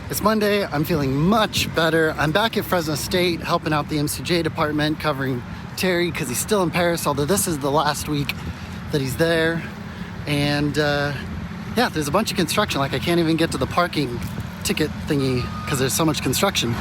It's Monday, I'm feeling much better. I'm back at Fresno State helping out the MCJ department, covering Terry because he's still in Paris, although this is the last week that he's there. And yeah, there's a bunch of construction. Like I can't even get to the parking ticket thingy because there's so much construction.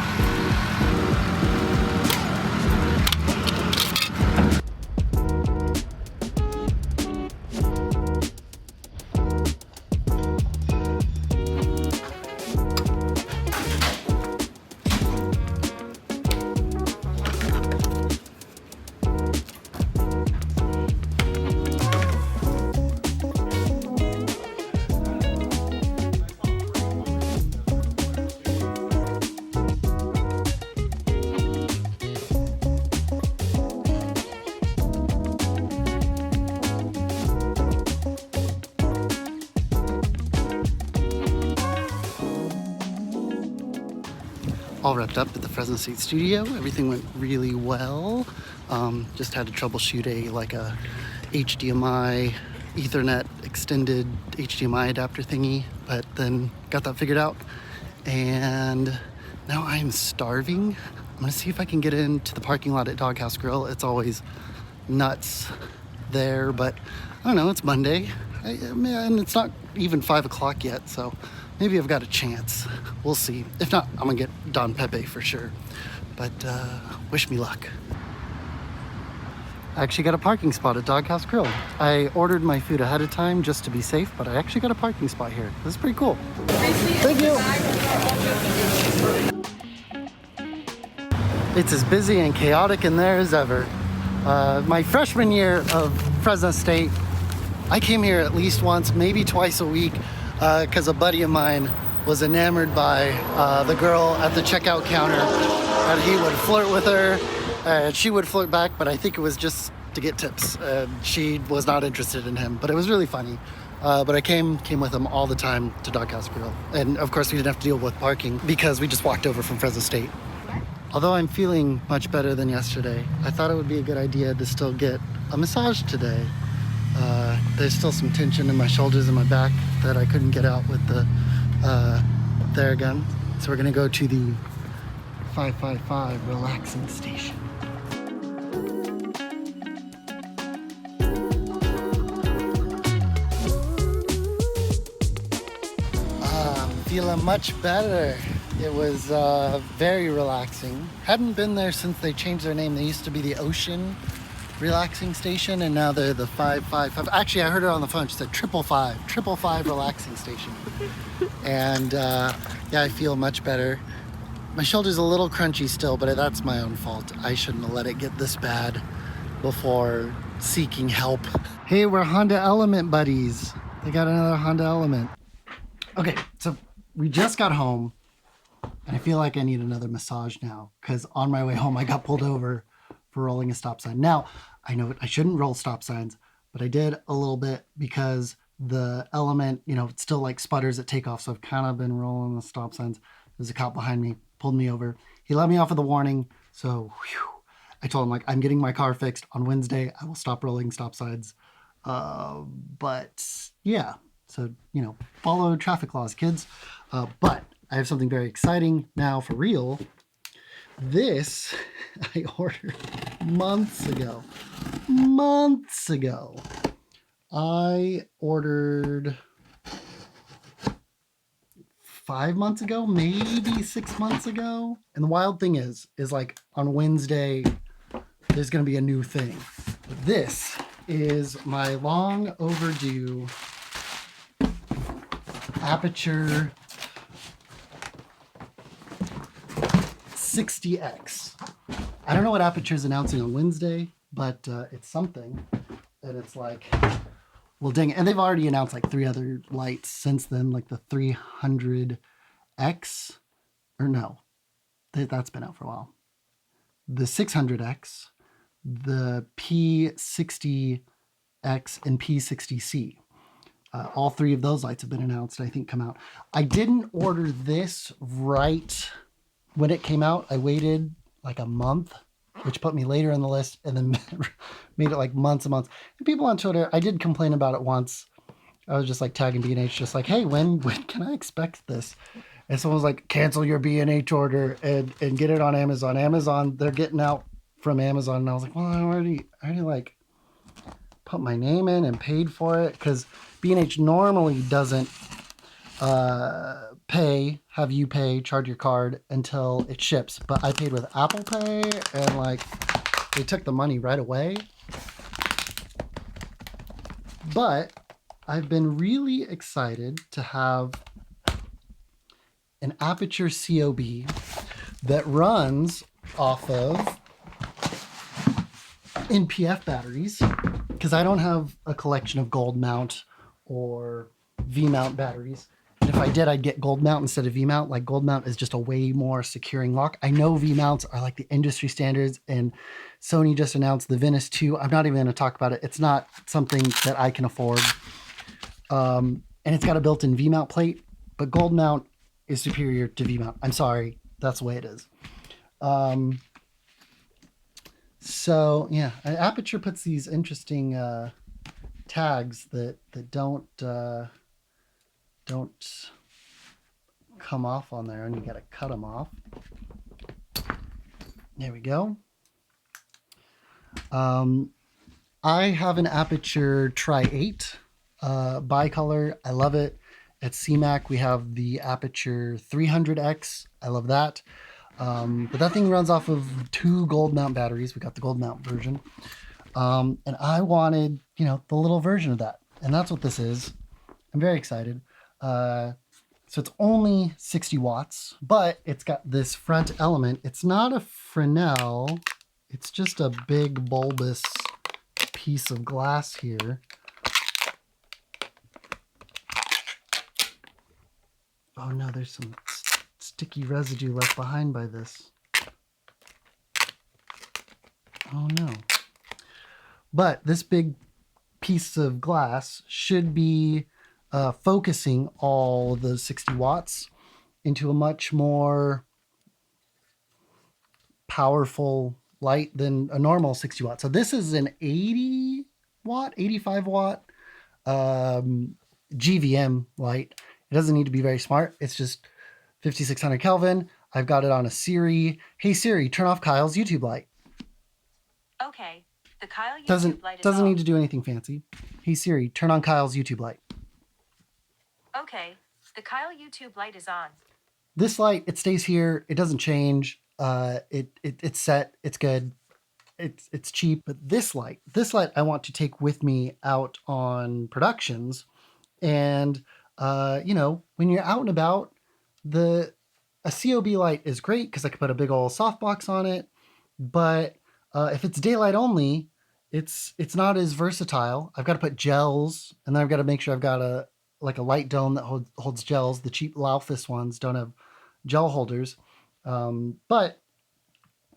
All wrapped up at the Fresno State studio. Everything went really well. Just had to troubleshoot a HDMI Ethernet extended HDMI adapter thingy, but then got that figured out. And now I am starving. I'm gonna see if I can get into the parking lot at Doghouse Grill. It's always nuts there, but I don't know, it's Monday. And it's not even 5 o'clock yet, so maybe I've got a chance. We'll see. If not, I'm gonna get Don Pepe for sure. But wish me luck. I actually got a parking spot at Doghouse Grill. I ordered my food ahead of time just to be safe, but I actually got a parking spot here. This is pretty cool. Thank you. It's as busy and chaotic in there as ever. My freshman year of Fresno State, I came here at least once, maybe twice a week, because a buddy of mine was enamored by the girl at the checkout counter, and he would flirt with her, and she would flirt back, but I think it was just to get tips. She was not interested in him, but it was really funny. But I came with him all the time to Doghouse Grill, and of course we didn't have to deal with parking because we just walked over from Fresno State. Although I'm feeling much better than yesterday, I thought it would be a good idea to still get a massage today. There's still some tension in my shoulders and my back that I couldn't get out with the Theragun. So we're gonna go to the 555 relaxing station. I'm feeling much better. It was very relaxing. Hadn't been there since they changed their name. They used to be the Ocean Relaxing Station, and now they're the 555. Actually, I heard her on the phone. She said 555 Relaxing Station. And yeah, I feel much better. My shoulder's a little crunchy still, but that's my own fault. I shouldn't have let it get this bad before seeking help. Hey, we're Honda Element buddies. They got another Honda Element. Okay, so we just got home, and I feel like I need another massage now, because on my way home, I got pulled over for rolling a stop sign. Now, I know I shouldn't roll stop signs, but I did a little bit because the Element, it still like sputters at takeoff. So I've kind of been rolling the stop signs. There's a cop behind me, pulled me over. He let me off with a warning. So I told him, I'm getting my car fixed on Wednesday. I will stop rolling stop signs. But yeah, so, follow traffic laws, kids. But I have something very exciting now for real. This I ordered months ago. I ordered 5 months ago, maybe 6 months ago. And the wild thing is like on Wednesday, there's going to be a new thing. But this is my long overdue Aputure 60X. I don't know what Aputure is announcing on Wednesday, but it's something. And it's like, well, dang it. And they've already announced like 3 other lights since then, like the 300X, or no, that's been out for a while. The 600X, the P60X, and P60C. All 3 of those lights have been announced, I think, come out. I didn't order this right when it came out. I waited like a month, which put me later on the list, and then made it like months and months. And people on Twitter, I did complain about it once. I was just like tagging B&H, just like, hey, when can I expect this? And someone was like, cancel your B&H order and get it on Amazon. Amazon, they're getting out from Amazon. And I was like, well, I already like put my name in and paid for it, because B&H normally doesn't have you pay, charge your card until it ships. But I paid with Apple Pay, and like they took the money right away. But I've been really excited to have an Aputure COB that runs off of NPF batteries, because I don't have a collection of gold mount or V mount batteries. And if I did, I'd get gold mount instead of V mount. Like, gold mount is just a way more securing lock. I know V mounts are like the industry standards, and Sony just announced the Venus 2. I'm not even going to talk about it. It's not something that I can afford. And it's got a built-in V mount plate, but gold mount is superior to V mount. I'm sorry, that's the way it is. So yeah, Aputure puts these interesting tags that don't come off on there, and you got to cut them off. There we go. I have an Aputure Tri-8 bicolor. I love it. At CMAC, we have the Aputure 300X. I love that. But that thing runs off of 2 gold mount batteries. We got the gold mount version. And I wanted, the little version of that. And that's what this is. I'm very excited. So it's only 60 watts, but it's got this front element. It's not a Fresnel. It's just a big bulbous piece of glass here. Oh no, there's some sticky residue left behind by this. Oh no. But this big piece of glass should be focusing all the 60 watts into a much more powerful light than a normal 60 watt. So this is an 80 watt, 85 watt GVM light. It doesn't need to be very smart. It's just 5600 Kelvin. I've got it on a Siri. Hey Siri, turn off Kyle's YouTube light. Okay. The Kyle YouTube light is doesn't on. need to do anything fancy. Hey Siri, turn on Kyle's YouTube light. Okay. The Kyle YouTube light is on. This light, it stays here. It doesn't change. It's set. It's good. It's cheap. But this light I want to take with me out on productions. And when you're out and about, a COB light is great because I can put a big old softbox on it. But if it's daylight only, it's not as versatile. I've got to put gels, and then I've got to make sure I've got a light dome that holds gels. The cheap Laufus ones don't have gel holders, but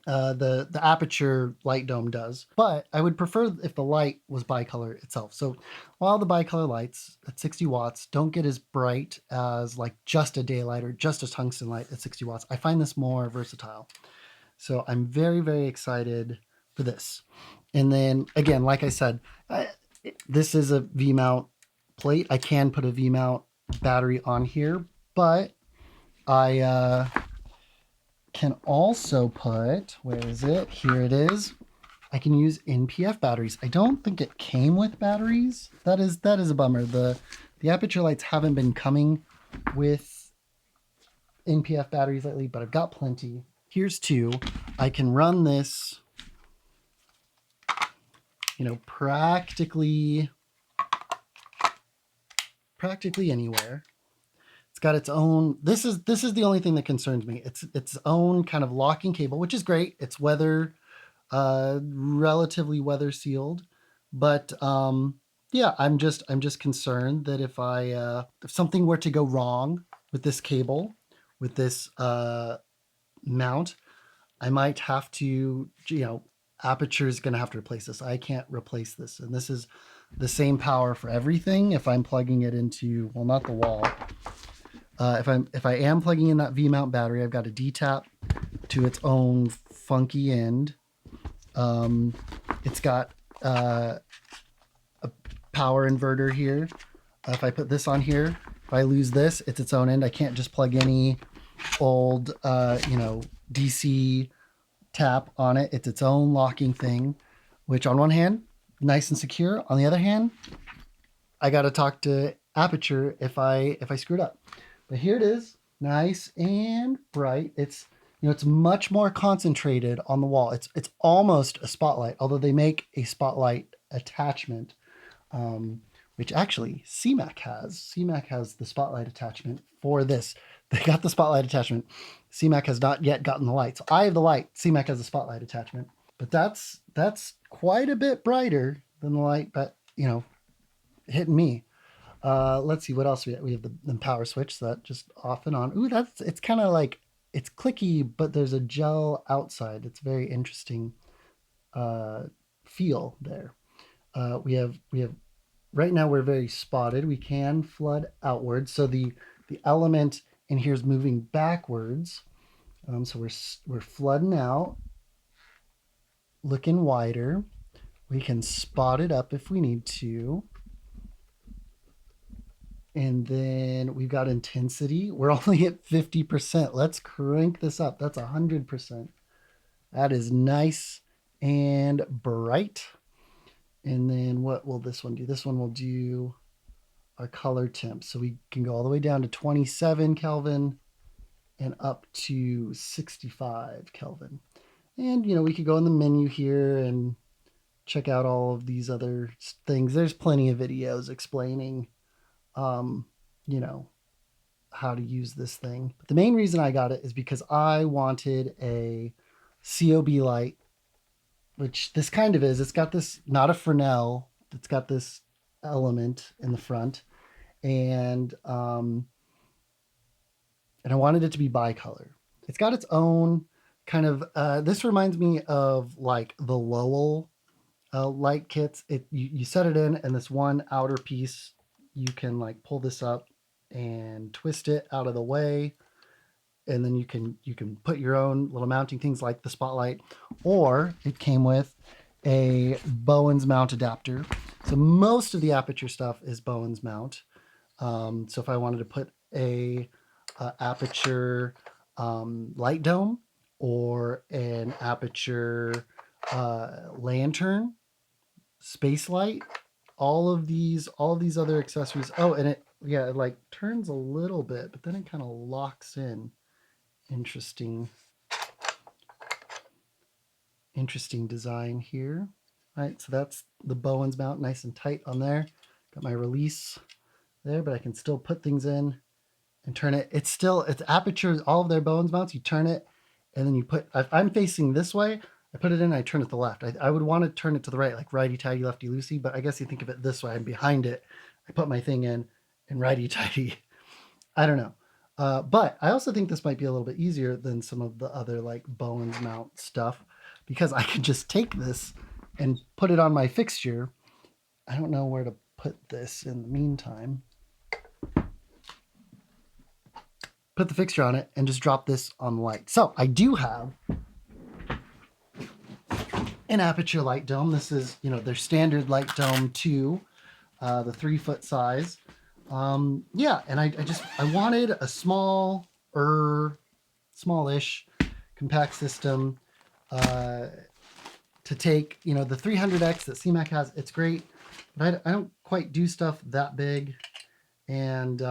the Aputure light dome does. But I would prefer if the light was bicolor itself. So while the bicolor lights at 60 watts don't get as bright as like just a daylight or just a tungsten light at 60 watts, I find this more versatile. So I'm very, very excited for this. And then again, like I said, this is a V-mount plate. I can put a V-mount battery on here, but I can also put, where is it? Here it is. I can use NPF batteries. I don't think it came with batteries. That is a bummer. The Aputure lights haven't been coming with NPF batteries lately, but I've got plenty. Here's 2. I can run this, practically anywhere. It's got its own, this is the only thing that concerns me. It's its own kind of locking cable, which is great. It's relatively weather sealed, but yeah, I'm just concerned that if something were to go wrong with this cable, with this mount, I might have to, Aputure is going to have to replace this. I can't replace this. And this is the same power for everything. If I'm plugging it into, well, not the wall. If I am plugging in that V-mount battery, I've got a D-tap to its own funky end. It's got a power inverter here. If I put this on here, If I lose this, it's its own end. I can't just plug any old, DC tap on it. It's its own locking thing, which on one hand, nice and secure. On the other hand, I got to talk to Aputure if I screwed up. But here it is, nice and bright. It's much more concentrated on the wall. It's almost a spotlight, although they make a spotlight attachment, which actually CMAC has. CMAC has the spotlight attachment for this. They got the spotlight attachment. CMAC has not yet gotten the light. So I have the light. CMAC has the spotlight attachment. But that's quite a bit brighter than the light, but hitting me. Let's see what else we have. The power switch, so that just off and on. Ooh, it's kind of like, it's clicky, but there's a gel outside. It's very interesting feel there. We have right now we're very spotted. We can flood outwards, so the element in here is moving backwards. So we're flooding out, looking wider. We can spot it up if we need to. And then we've got intensity. We're only at 50%. Let's crank this up. That's 100%. That is nice and bright. And then what will this one do? This one will do our color temp. So we can go all the way down to 27 Kelvin and up to 65 Kelvin. And, we could go in the menu here and check out all of these other things. There's plenty of videos explaining how to use this thing. But the main reason I got it is because I wanted a COB light, which this kind of is. It's got this, not a Fresnel, it's got this element in the front. And I wanted it to be bicolor. It's got its own kind of, this reminds me of like the Lowe light kits. You set it in, and this one outer piece, you can like pull this up and twist it out of the way, and then you can put your own little mounting things like the spotlight, or it came with a Bowens mount adapter. So most of the Aputure stuff is Bowens mount. So if I wanted to put a Aputure light dome or an Aputure lantern, space light, all of these other accessories. Oh, and it like turns a little bit, but then it kind of locks in. Interesting design here. All right, so that's the Bowens mount, nice and tight on there. Got my release there, but I can still put things in and turn it. It's Aputure, all of their Bowens mounts, you turn it, and then you put, if I'm facing this way, I put it in, I turn it to the left. I would want to turn it to the right, like righty-tighty, lefty-loosey, but I guess you think of it this way. I'm behind it. I put my thing in, and righty-tighty. I don't know. But I also think this might be a little bit easier than some of the other like Bowens mount stuff, because I could just take this and put it on my fixture. I don't know where to put this in the meantime. Put the fixture on it and just drop this on the light. So I do have an Aputure light dome. This is, their standard light dome 2, the 3-foot size. And I wanted a smallish compact system to take, the 300X that CMAC has. It's great, but I don't quite do stuff that big. And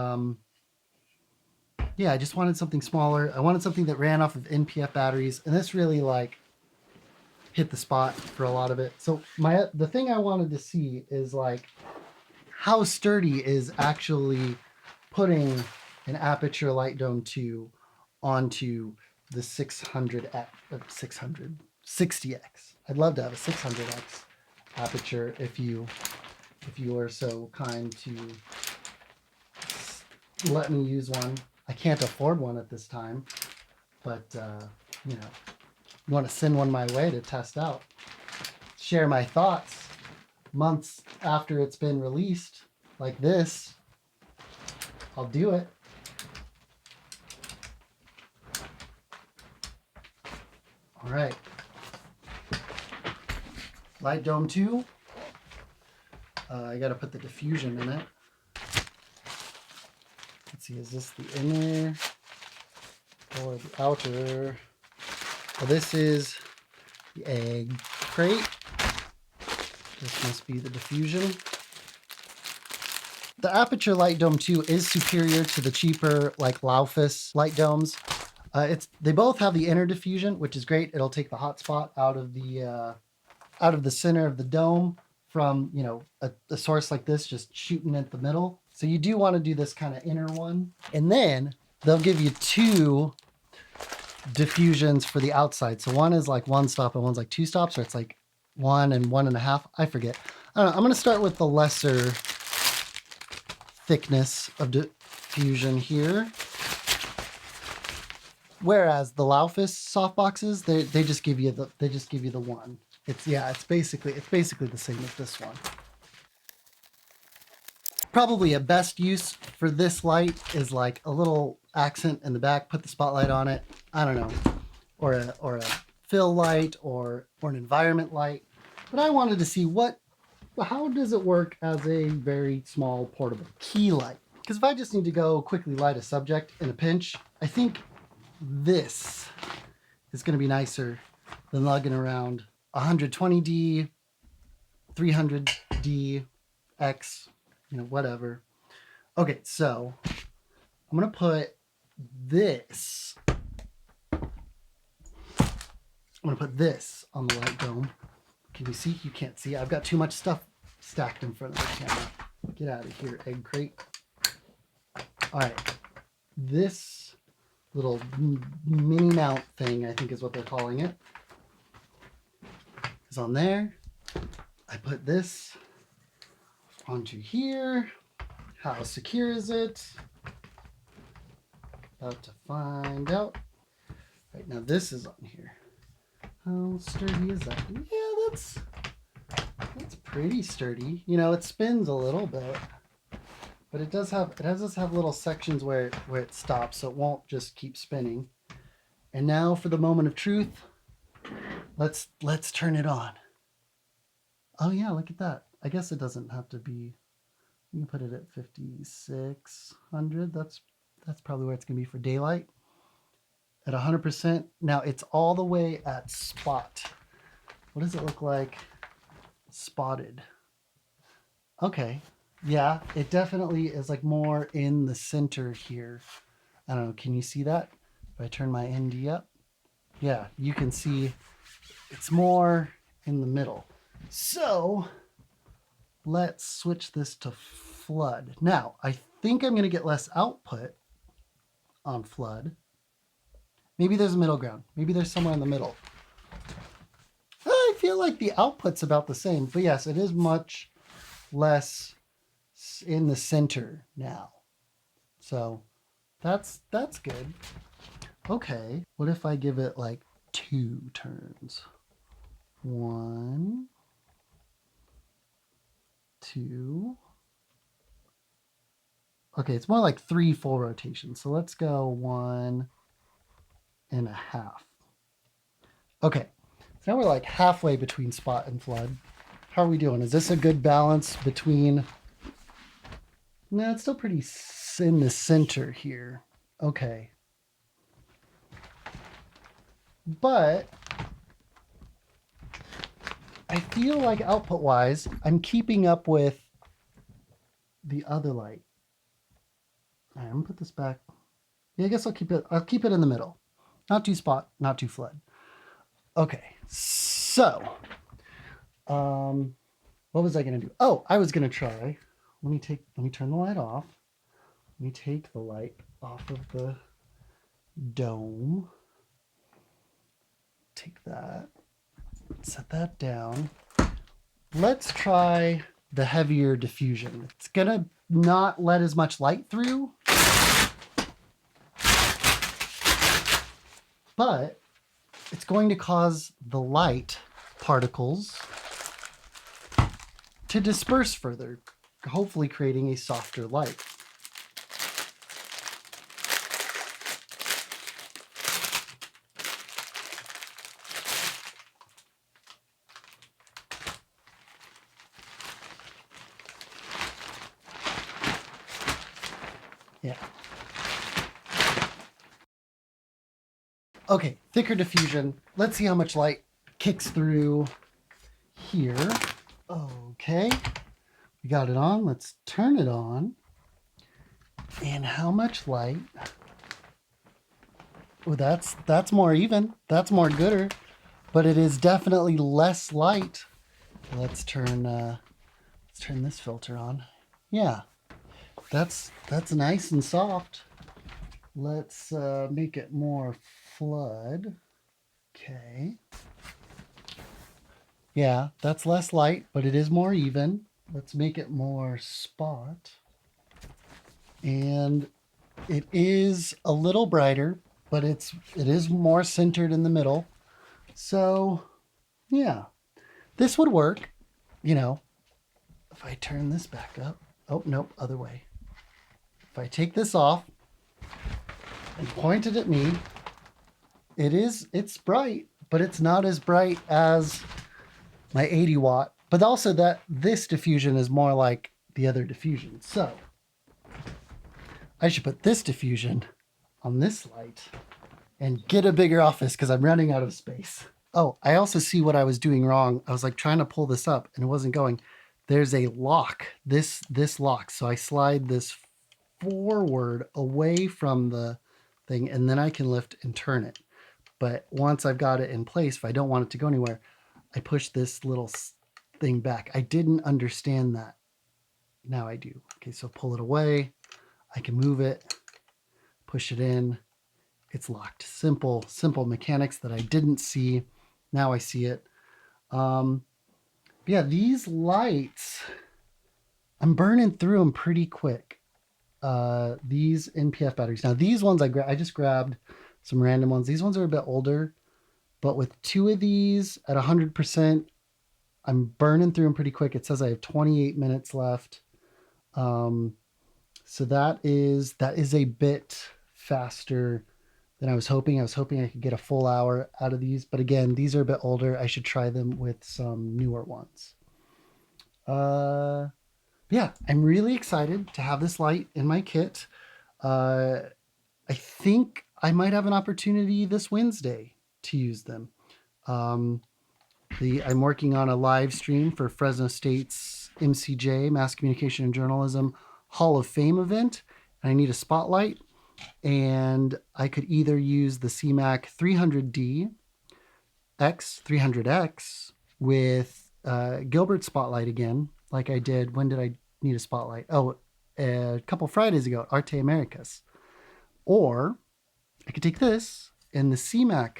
I just wanted something smaller. I wanted something that ran off of NPF batteries, and this really hit the spot for a lot of it. So the thing I wanted to see is how sturdy is actually putting an Aputure Light Dome 2 onto the 60X. I'd love to have a 600X Aputure if you are so kind to let me use one. I can't afford one at this time, but you want to send one my way to test out, share my thoughts months after it's been released like this, I'll do it. All right. Light Dome 2. I got to put the diffusion in it. see, is this the inner or the outer? Well, this is the egg crate. This must be the diffusion. The Aputure light dome 2 is superior to the cheaper like Lowe light domes. They both have the inner diffusion, which is great. It'll take the hot spot out of the center of the dome from, you know, a source like this just shooting at the middle. So you do want to do this kind of inner one. And then they'll give you 2 diffusions for the outside. So one is like 1 stop and one's like 2 stops, or it's like 1 and 1.5. I forget. I don't know. I'm going to start with the lesser thickness of diffusion here. Whereas the Lowe soft boxes, they just give you the one. It's basically the same as this one. Probably a best use for this light is like a little accent in the back, put the spotlight on it. I don't know, or a fill light or an environment light. But I wanted to see how does it work as a very small portable key light? Because if I just need to go quickly light a subject in a pinch, I think this is going to be nicer than lugging around 120D, 300D, X, whatever. Okay, so I'm going to put this. I'm going to put this on the light dome. Can you see? You can't see. I've got too much stuff stacked in front of the camera. Get out of here, egg crate. All right. This little mini mount thing, I think is what they're calling it, is on there. I put this onto here. How secure is it? About to find out. Right now, this is on here. How sturdy is that? Yeah, that's pretty sturdy. It spins a little bit, but it does have little sections where it stops, so it won't just keep spinning. And now for the moment of truth. Let's turn it on. Oh yeah, look at that. I guess it doesn't have to be. You can put it at 5600. That's probably where it's gonna be for daylight. At 100%. Now it's all the way at spot. What does it look like spotted? Okay. Yeah, it definitely is like more in the center here. I don't know. Can you see that? If I turn my ND up? Yeah, you can see it's more in the middle. So let's switch this to flood. Now, I think I'm going to get less output on flood. Maybe there's a middle ground. Maybe there's somewhere in the middle. I feel like the output's about the same. But yes, it is much less in the center now. So that's good. Okay, what if I give it like 2 turns? 1, 2. Okay, it's more like 3 full rotations. So let's go 1.5. Okay, so now we're like halfway between spot and flood. How are we doing? Is this a good balance between... No, it's still pretty in the center here. Okay. But I feel like output-wise, I'm keeping up with the other light. All right, I'm gonna put this back. Yeah, I guess I'll keep it in the middle. Not too spot, not too flood. Okay, so what was I gonna do? Oh, I was gonna try. Let me turn the light off. Let me take the light off of the dome. Take that, set that down. Let's try the heavier diffusion. It's gonna not let as much light through, but it's going to cause the light particles to disperse further, hopefully creating a softer light. Yeah. Okay, thicker diffusion. Let's see how much light kicks through here. Okay, we got it on. Let's turn it on. And how much light? Oh, that's more even. That's more gooder, but it is definitely less light. Let's turn this filter on. Yeah, that's nice and soft. Let's make it more flood. Okay. Yeah, that's less light, but it is more even. Let's make it more spot. And it is a little brighter, but it is more centered in the middle. So, yeah, this would work, you know, if I turn this back up. Oh, nope, other way. If I take this off and point it at me, it's bright, but it's not as bright as my 80 watt. But also that this diffusion is more like the other diffusion. So I should put this diffusion on this light and get a bigger office because I'm running out of space. Oh, I also see what I was doing wrong. I was like trying to pull this up and it wasn't going. There's a lock, this lock. So I slide this forward away from the thing and then I can lift and turn it. But once I've got it in place, if I don't want it to go anywhere, I push this little thing back. I didn't understand that. Now I do. Okay, so pull it away. I can move it, push it in. It's locked. Simple mechanics that I didn't see. Now I see it. Yeah, these lights, I'm burning through them pretty quick. These NPF batteries. Now these ones I just grabbed some random ones. These ones are a bit older, but with two of these at 100%, I'm burning through them pretty quick. It says I have 28 minutes left. So that is a bit faster than I was hoping. I was hoping I could get a full hour out of these, but again, these are a bit older. I should try them with some newer ones. Yeah, I'm really excited to have this light in my kit. I think I might have an opportunity this Wednesday to use them. I'm working on a live stream for Fresno State's MCJ, Mass Communication and Journalism Hall of Fame event. And I need a spotlight. And I could either use the CMAC 300D X 300X with Gilbert spotlight again, like I did. When did I need a spotlight? Oh, a couple Fridays ago at Arte Americas. Or I could take this and the CMAC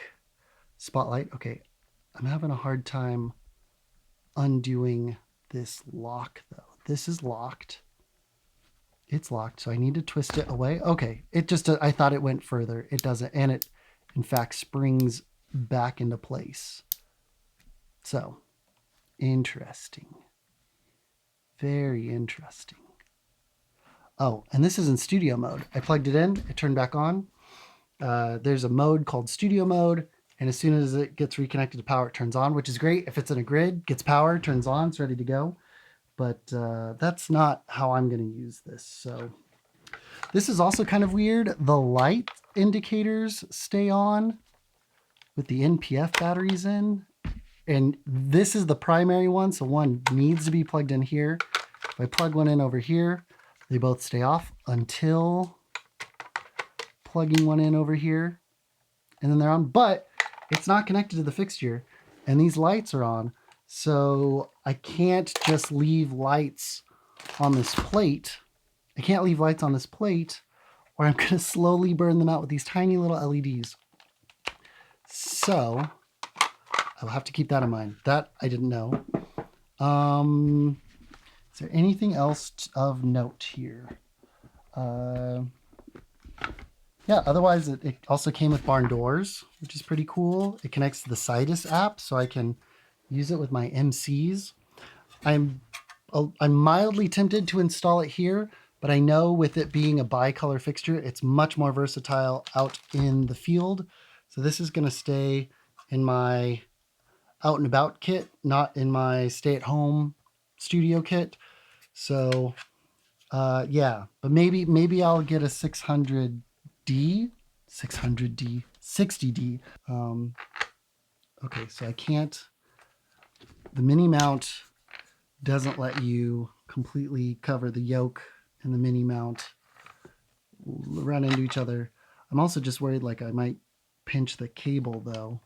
spotlight. Okay, I'm having a hard time undoing this lock though. This is locked. It's locked, so I need to twist it away. Okay, it just, I thought it went further. It doesn't, and it, in fact, springs back into place. So, interesting. Very interesting. Oh, and this is in studio mode. I plugged it in, it turned back on. There's a mode called studio mode, and as soon as it gets reconnected to power, it turns on, which is great. If it's in a grid, gets power, turns on, it's ready to go. But that's not how I'm going to use this. So this is also kind of weird. The light indicators stay on with the NPF batteries in. And this is the primary one. So one needs to be plugged in here. If I plug one in over here, they both stay off until plugging one in over here. And then they're on. But it's not connected to the fixture. And these lights are on. So I can't just leave lights on this plate. I can't leave lights on this plate or I'm going to slowly burn them out with these tiny little LEDs. So I'll have to keep that in mind. That I didn't know. Is there anything else of note here? Yeah, otherwise it also came with barn doors, which is pretty cool. It connects to the Sidus app, so I can use it with my MCs. I'm mildly tempted to install it here, but I know with it being a bicolor fixture, it's much more versatile out in the field. So this is going to stay in my out and about kit, not in my stay-at-home studio kit. So yeah, but maybe I'll get a 600D, 60D. Okay, so I can't, the mini mount doesn't let you completely cover the yoke and the mini mount run into each other. I'm also just worried like I might pinch the cable though.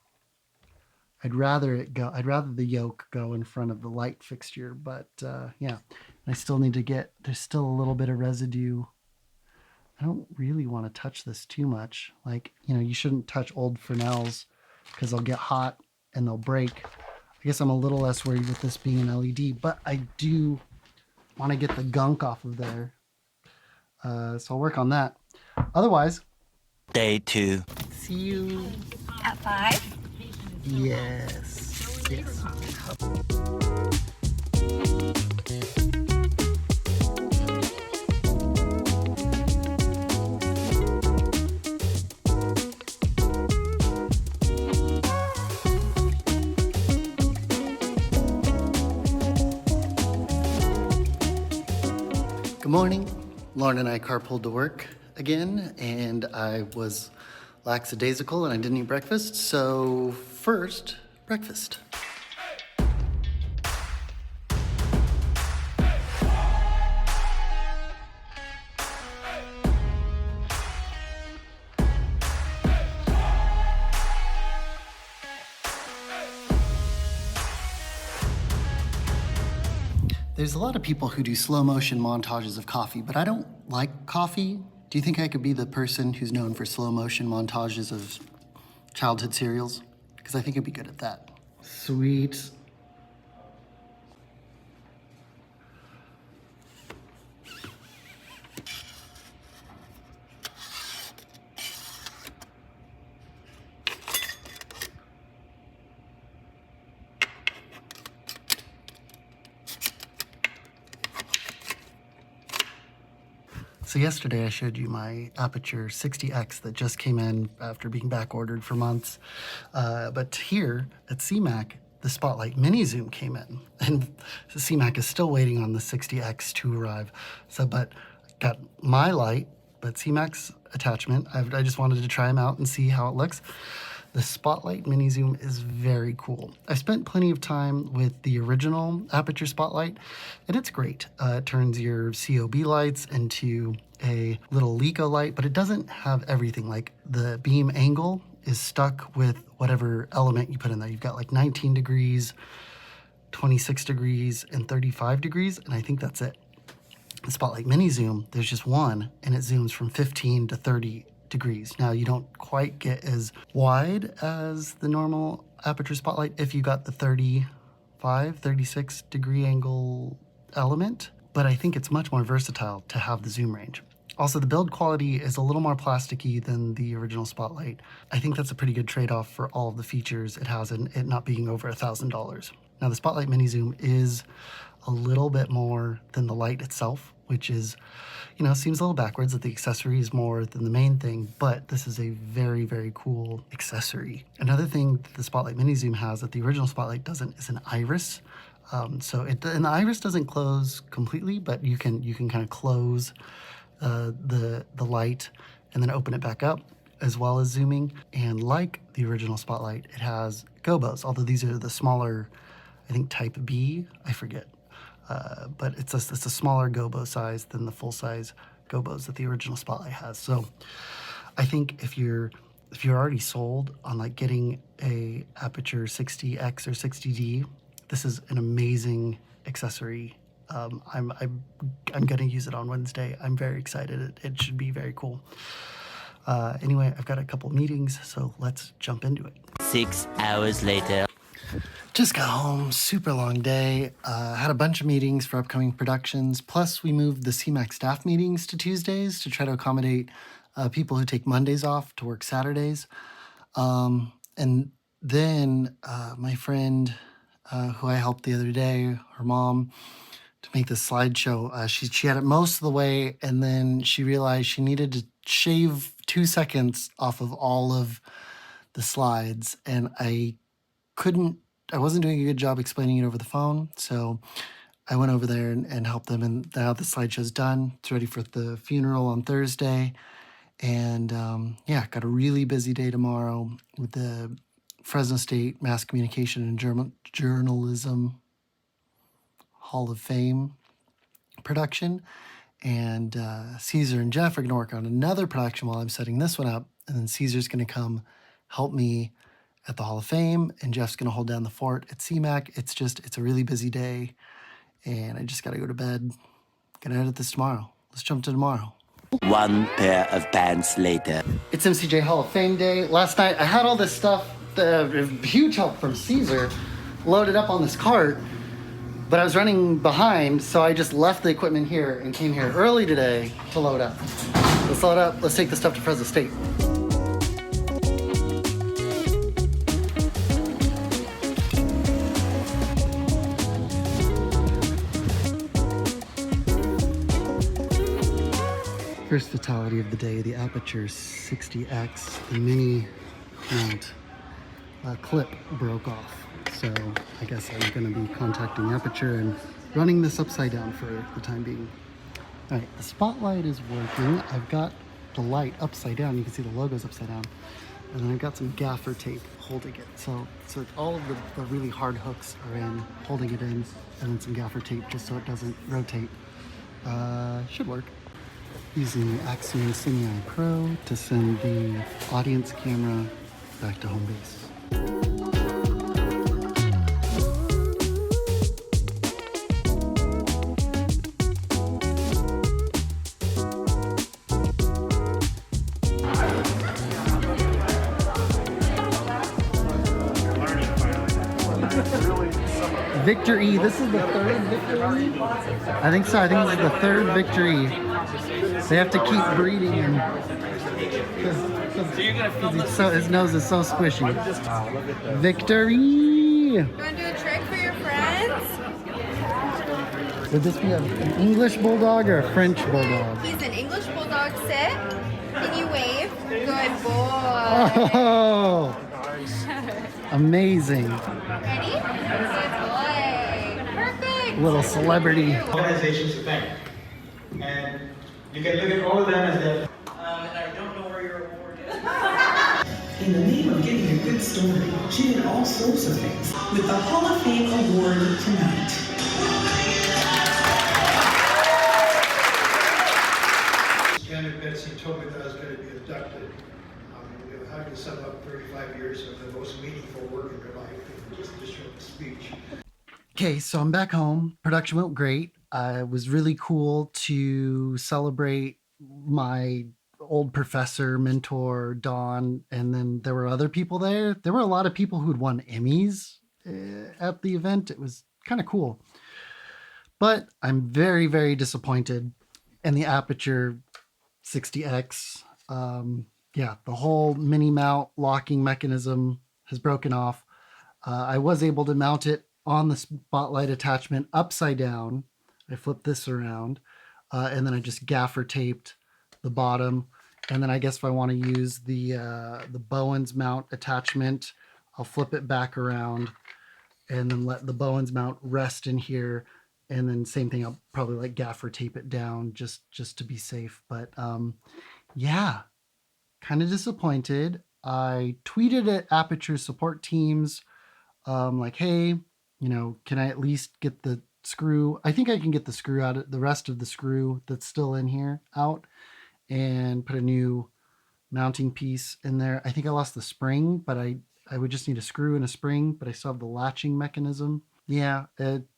I'd rather the yoke go in front of the light fixture, but yeah, I still need to get, there's still a little bit of residue. I don't really want to touch this too much. Like, you know, you shouldn't touch old Fresnels because they'll get hot and they'll break. I guess I'm a little less worried with this being an LED, but I do want to get the gunk off of there. So I'll work on that. Otherwise, Day 2. see you At 5? Yes. Yes. Good morning. Lauren and I carpooled to work again, and I was lackadaisical and I didn't eat breakfast. So first, breakfast. There's a lot of people who do slow motion montages of coffee, but I don't like coffee. Do you think I could be the person who's known for slow motion montages of childhood cereals? Because I think I'd be good at that. Sweet. So yesterday I showed you my Aputure 60X that just came in after being back ordered for months. But here at CMAC, the Spotlight Mini Zoom came in, and CMAC is still waiting on the 60X to arrive. So, but got my light, but CMAC's attachment. I just wanted to try them out and see how it looks. The Spotlight Mini Zoom is very cool. I spent plenty of time with the original Aputure Spotlight, and it's great. It turns your COB lights into a little LECO light, but it doesn't have everything. Like the beam angle is stuck with whatever element you put in there. You've got like 19 degrees, 26 degrees, and 35 degrees, and I think that's it. The Spotlight Mini Zoom, there's just one, and it zooms from 15 to 30 degrees. Now, you don't quite get as wide as the normal Aputure Spotlight if you got the 35, 36 degree angle element, but I think it's much more versatile to have the zoom range. Also, the build quality is a little more plasticky than the original Spotlight. I think that's a pretty good trade-off for all of the features it has and it not being over $1,000. Now, the Spotlight Mini Zoom is a little bit more than the light itself, which is, you know, seems a little backwards that the accessory is more than the main thing, but this is a very, very cool accessory. Another thing that the Spotlight Mini Zoom has that the original Spotlight doesn't is an iris. And the iris doesn't close completely, but you can kind of close the light and then open it back up, as well as zooming. And like the original Spotlight, it has gobos, although these are the smaller, I think type B, I forget. But it's a smaller gobo size than the full-size gobos that the original Spotlight has. So I think if you're already sold on like getting a Aputure 60X or 60D, this is an amazing accessory. I'm gonna use it on Wednesday. I'm very excited. It should be very cool. Anyway, I've got a couple meetings, so let's jump into it. 6 hours later. Just got home, super long day. Had a bunch of meetings for upcoming productions. Plus, we moved the CMAC staff meetings to Tuesdays to try to accommodate people who take Mondays off to work Saturdays. And then my friend who I helped the other day, her mom, to make this slideshow, she had it most of the way, and then she realized she needed to shave 2 seconds off of all of the slides, and I wasn't doing a good job explaining it over the phone, so I went over there and helped them, and now the slideshow's done. It's ready for the funeral on Thursday, And yeah, got a really busy day tomorrow with the Fresno State Mass Communication and Journalism Hall of Fame production. And Caesar and Jeff are going to work on another production while I'm setting this one up. And then Caesar's going to come help me at the Hall of Fame, and Jeff's going to hold down the fort at CMAC. It's a really busy day, and I just got to go to bed. Gonna edit this tomorrow. Let's jump to tomorrow. One pair of pants later. It's MCJ Hall of Fame day. Last night I had all this stuff, huge help from Caesar, loaded up on this cart, but I was running behind, so I just left the equipment here and came here early today to load up. Let's load up. Let's take the stuff to Fresno State. First fatality of the day, the Aputure 60X, the mini mount clip broke off. So I guess I'm going to be contacting Aputure and running this upside down for the time being. All right, the spotlight is working. I've got the light upside down. You can see the logo's upside down. And then I've got some gaffer tape holding it. So all of the really hard hooks are in, holding it in, and then some gaffer tape just so it doesn't rotate. Should work. Using the Axiom Cine Pro to send the audience camera back to home base. Victory. This is the third victory? I think so. I think this is the third victory. They have to keep breeding him because his nose is so squishy. Victory! You want to do a trick for your friends? Would this be an English bulldog or a French bulldog? He's an English bulldog. Sit. Can you wave? Good boy. Oh! Amazing. Ready? Good boy. Perfect. Little celebrity. Organizations to thank. And you can look at all of them as their. And I don't know where your award is. In the name of getting a good story, she did all sorts of things with the Hall of Fame Award tonight. Janet Betsy told me that I was going to be inducted. Having to sum up 35 years of the most meaningful work in her life in just a short speech. Okay, so I'm back home. Production went great. It was really cool to celebrate my old professor, mentor, Dawn, and then there were other people there. There were a lot of people who'd won Emmys at the event. It was kind of cool. But I'm very, very disappointed in the Aputure 60X. Yeah, the whole mini mount locking mechanism has broken off. I was able to mount it on the spotlight attachment upside down. I flipped this around, and then I just gaffer taped the bottom. And then I guess if I want to use the Bowens mount attachment, I'll flip it back around and then let the Bowens mount rest in here. And then same thing, I'll probably like gaffer tape it down just to be safe. But yeah, kind of disappointed. I tweeted at Aputure support teams like, hey, can I at least get the screw? I think I can get the screw out, the rest of the screw that's still in here out, and put a new mounting piece in there. I think I lost the spring, but I would just need a screw and a spring, but I still have the latching mechanism. Yeah,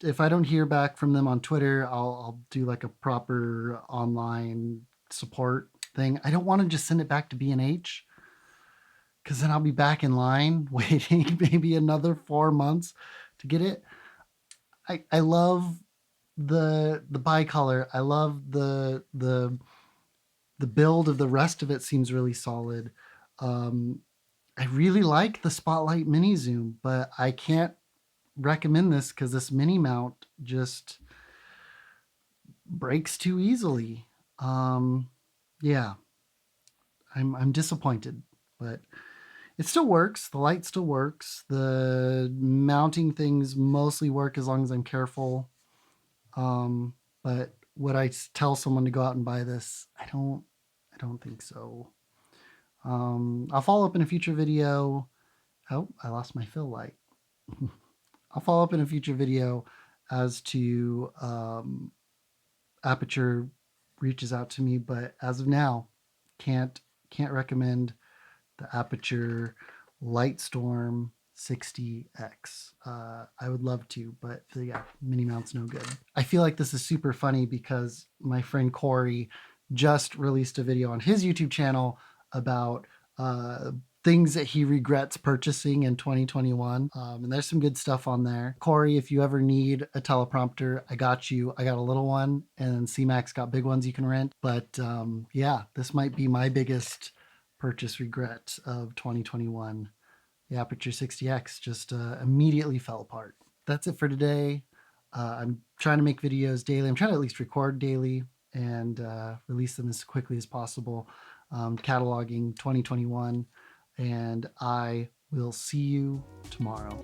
if I don't hear back from them on Twitter, I'll do like a proper online support thing. I don't want to just send it back to B&H because then I'll be back in line waiting maybe another 4 months to get it. I love the bicolor. I love the build of the rest of it seems really solid. I really like the Spotlight Mini Zoom, but I can't recommend this because this mini mount just breaks too easily. Yeah, I'm disappointed, but it still works. The light still works. The mounting things mostly work as long as I'm careful. But would I tell someone to go out and buy this? I I don't think so. I'll follow up in a future video. Oh, I lost my fill light. I'll follow up in a future video as to Aputure reaches out to me, but as of now, can't recommend the Aputure Lightstorm 60X. I would love to, but yeah, mini mount's no good. I feel like this is super funny because my friend Corey just released a video on his YouTube channel about things that he regrets purchasing in 2021. And there's some good stuff on there. Corey, if you ever need a teleprompter, I got you. I got a little one, and C-Max got big ones you can rent. But yeah, this might be my biggest purchase regret of 2021. The Aputure 60X just immediately fell apart. That's it for today. I'm trying to make videos daily. I'm trying to at least record daily and release them as quickly as possible, cataloging 2021. And I will see you tomorrow.